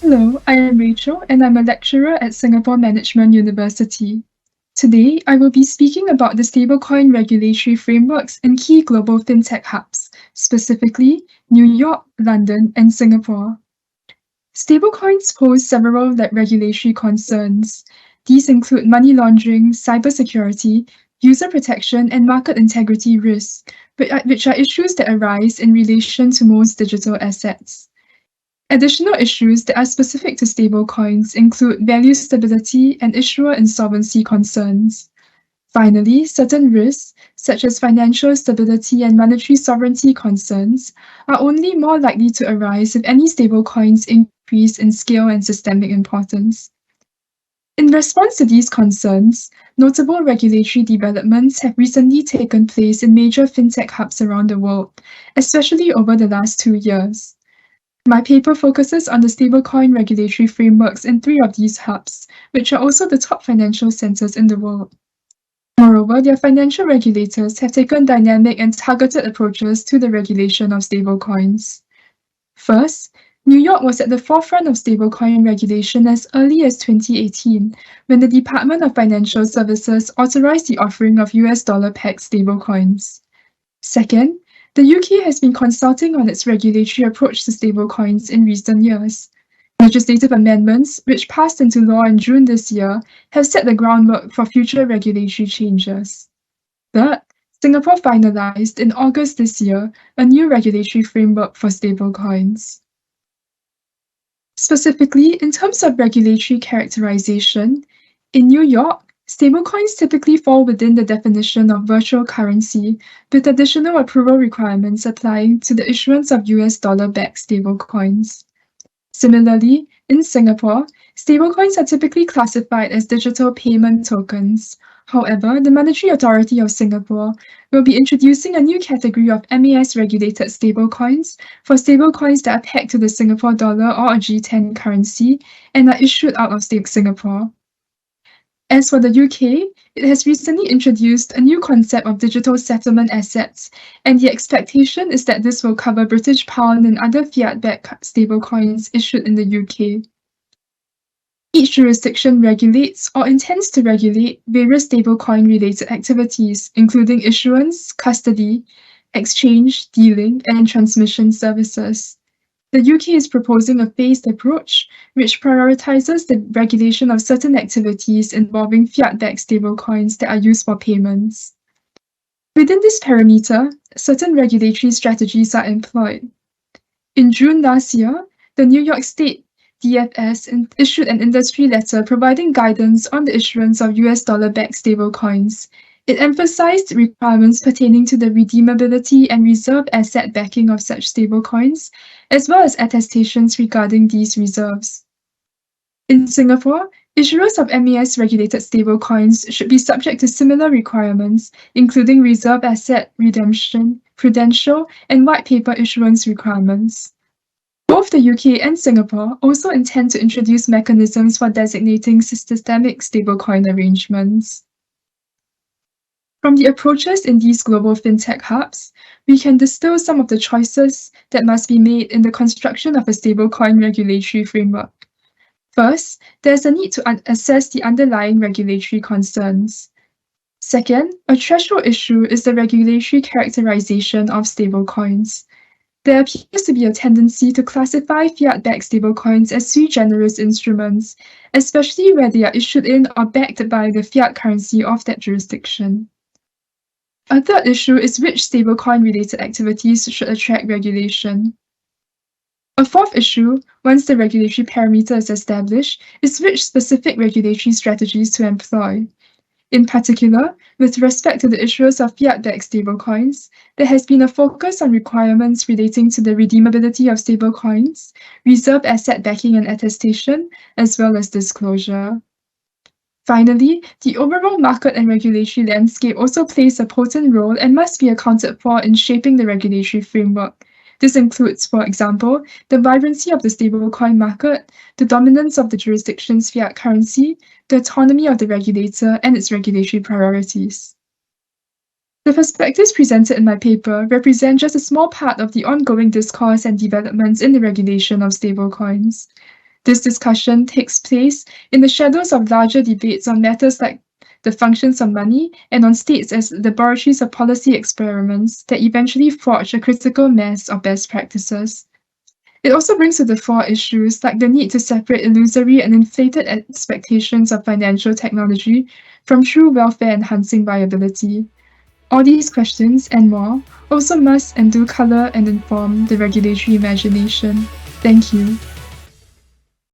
Hello, I am Rachel and I'm a lecturer at Singapore Management University. Today, I will be speaking about the stablecoin regulatory frameworks in key global fintech hubs, specifically New York, London, and Singapore. Stablecoins pose several regulatory concerns. These include money laundering, cybersecurity, user protection, and market integrity risks, which are issues that arise in relation to most digital assets. Additional issues that are specific to stablecoins include value stability and issuer insolvency concerns. Finally, certain risks, such as financial stability and monetary sovereignty concerns, are only more likely to arise if any stablecoins increase in scale and systemic importance. In response to these concerns, notable regulatory developments have recently taken place in major fintech hubs around the world, especially over the last 2 years. My paper focuses on the stablecoin regulatory frameworks in three of these hubs, which are also the top financial centers in the world. Moreover, their financial regulators have taken dynamic and targeted approaches to the regulation of stablecoins. First, New York was at the forefront of stablecoin regulation as early as 2018, when the Department of Financial Services authorized the offering of US dollar-pegged stablecoins. Second, the UK has been consulting on its regulatory approach to stablecoins in recent years. Legislative amendments, which passed into law in June this year, have set the groundwork for future regulatory changes. Third, Singapore finalized in August this year a new regulatory framework for stablecoins. Specifically, in terms of regulatory characterization, in New York, stablecoins typically fall within the definition of virtual currency, with additional approval requirements applying to the issuance of US dollar-backed stablecoins. Similarly, in Singapore, stablecoins are typically classified as digital payment tokens. However, the Monetary Authority of Singapore will be introducing a new category of MAS-regulated stablecoins for stablecoins that are pegged to the Singapore dollar or a G10 currency and are issued out of Singapore. As for the UK, it has recently introduced a new concept of digital settlement assets, and the expectation is that this will cover British pound and other fiat-backed stablecoins issued in the UK. Each jurisdiction regulates or intends to regulate various stablecoin-related activities, including issuance, custody, exchange, dealing, and transmission services. The UK is proposing a phased approach, which prioritizes the regulation of certain activities involving fiat-backed stablecoins that are used for payments. Within this parameter, certain regulatory strategies are employed. In June last year, the New York State DFS issued an industry letter providing guidance on the issuance of US dollar-backed stablecoins. It emphasized requirements pertaining to the redeemability and reserve asset backing of such stablecoins, as well as attestations regarding these reserves. In Singapore, issuers of MAS-regulated stablecoins should be subject to similar requirements, including reserve asset redemption, prudential, and white paper issuance requirements. Both the UK and Singapore also intend to introduce mechanisms for designating systemic stablecoin arrangements. From the approaches in these global fintech hubs, we can distill some of the choices that must be made in the construction of a stablecoin regulatory framework. First, there's a need to assess the underlying regulatory concerns. Second, a threshold issue is the regulatory characterization of stablecoins. There appears to be a tendency to classify fiat-backed stablecoins as sui generis instruments, especially where they are issued in or backed by the fiat currency of that jurisdiction. A third issue is which stablecoin-related activities should attract regulation. A fourth issue, once the regulatory parameter is established, is which specific regulatory strategies to employ. In particular, with respect to the issuers of fiat-backed stablecoins, there has been a focus on requirements relating to the redeemability of stablecoins, reserve asset backing and attestation, as well as disclosure. Finally, the overall market and regulatory landscape also plays a potent role and must be accounted for in shaping the regulatory framework. This includes, for example, the vibrancy of the stablecoin market, the dominance of the jurisdiction's fiat currency, the autonomy of the regulator, and its regulatory priorities. The perspectives presented in my paper represent just a small part of the ongoing discourse and developments in the regulation of stablecoins. This discussion takes place in the shadows of larger debates on matters like the functions of money and on states as laboratories of policy experiments that eventually forge a critical mass of best practices. It also brings to the fore issues like the need to separate illusory and inflated expectations of financial technology from true welfare-enhancing viability. All these questions and more also must and do color and inform the regulatory imagination. Thank you.